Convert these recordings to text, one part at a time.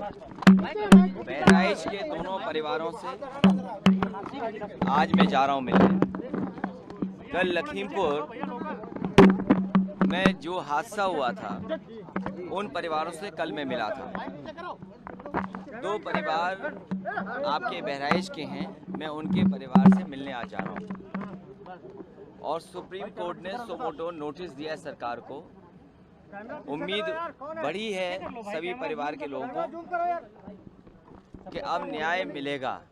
बहराइच के दोनों परिवारों से आज मैं जा रहा हूं मिलने। कल लखीमपुर में जो हादसा हुआ था उन परिवारों से कल मैं मिला था। दो परिवार आपके बहराइच के हैं, मैं उनके परिवार से मिलने आज जा रहा हूं। और सुप्रीम कोर्ट ने सुमोटो नोटिस दिया है सरकार को। उम्मीद बढ़ी है सभी परिवार के लोगों को कि अब न्याय मिलेगा।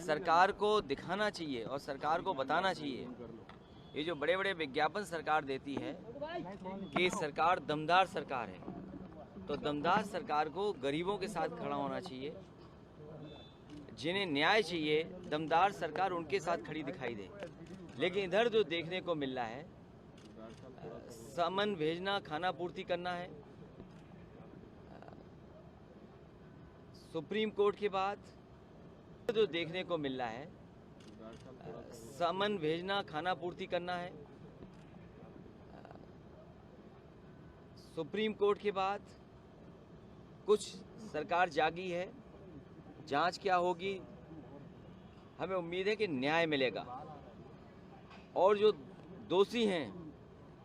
सरकार को दिखाना चाहिए और सरकार को बताना चाहिए, ये जो बड़े बड़े विज्ञापन सरकार देती है कि सरकार दमदार सरकार है, तो दमदार सरकार को गरीबों के साथ खड़ा होना चाहिए। जिन्हें न्याय चाहिए, दमदार सरकार उनके साथ खड़ी दिखाई दे। लेकिन इधर जो देखने को मिल रहा है, सामान भेजना, खाना पूर्ति करना है। सुप्रीम कोर्ट के बाद जो देखने को मिल रहा है, सामान भेजना, खाना पूर्ति करना है। सुप्रीम कोर्ट के बाद कुछ सरकार जागी है, जांच क्या होगी, हमें उम्मीद है कि न्याय मिलेगा। और जो दोषी हैं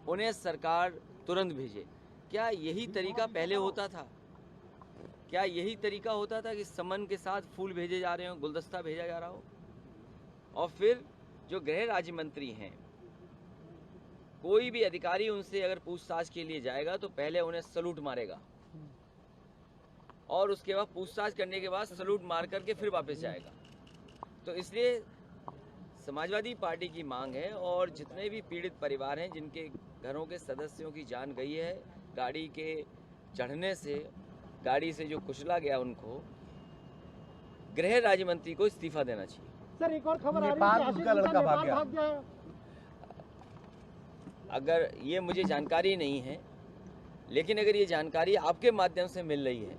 उन्हें सरकार तुरंत भेजे। क्या यही तरीका पहले होता था? क्या यही तरीका होता था कि समन के साथ फूल भेजे जा रहे हो, गुलदस्ता भेजा जा रहा हो? और फिर जो गृह राज्य मंत्री हैं, कोई भी अधिकारी उनसे अगर पूछताछ के लिए जाएगा तो पहले उन्हें सलूट मारेगा और उसके बाद पूछताछ करने के बाद सलूट मार करके फिर वापस जाएगा। तो इसलिए समाजवादी पार्टी की मांग है, और जितने भी पीड़ित परिवार हैं जिनके घरों के सदस्यों की जान गई है गाड़ी के चढ़ने से, गाड़ी से जो कुचला गया, उनको गृह राज्य मंत्री को इस्तीफा देना चाहिए। सर, एक और खबर आ रही है कि उनका लड़का भाग गया। अगर ये मुझे जानकारी नहीं है, लेकिन अगर ये जानकारी आपके माध्यम से मिल रही है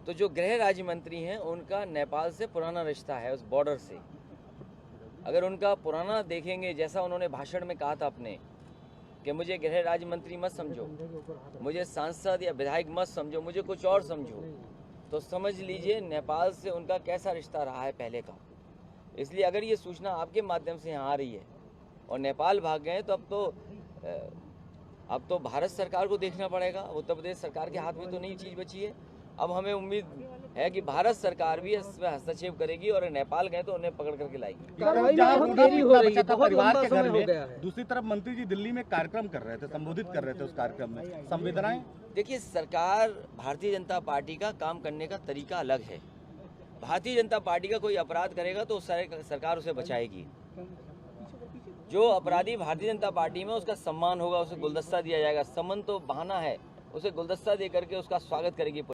तो जो गृह राज्य मंत्री हैं उनका नेपाल से पुराना रिश्ता है, उस बॉर्डर से। अगर उनका पुराना देखेंगे, जैसा उन्होंने भाषण में कहा था अपने कि मुझे गृह राज्य मंत्री मत समझो, मुझे सांसद या विधायक मत समझो, मुझे कुछ और समझो, तो समझ लीजिए नेपाल से उनका कैसा रिश्ता रहा है पहले का। इसलिए अगर ये सूचना आपके माध्यम से यहाँ आ रही है और नेपाल भाग गए, तो अब तो भारत सरकार को देखना पड़ेगा। उत्तर प्रदेश सरकार के हाथ में तो नहीं चीज़ बची है। अब हमें उम्मीद है कि भारत सरकार भी इसमें हस्तक्षेप करेगी और नेपाल गए तो उन्हें पकड़ करके लाएगी। परिवार के घर में दूसरी तरफ मंत्री जी दिल्ली में कार्यक्रम कर रहे थे, संबोधित कर रहे थे, उस कार्यक्रम में संवेदनाएं। देखिए, सरकार, भारतीय जनता पार्टी का काम करने का तरीका अलग है। भारतीय जनता पार्टी का कोई अपराध करेगा तो सरकार उसे बचाएगी। जो अपराधी भारतीय जनता पार्टी में, उसका सम्मान होगा, उसे गुलदस्ता दिया जाएगा। सम्मान तो बहाना है, उसे गुलदस्ता दे करके उसका स्वागत करेगी।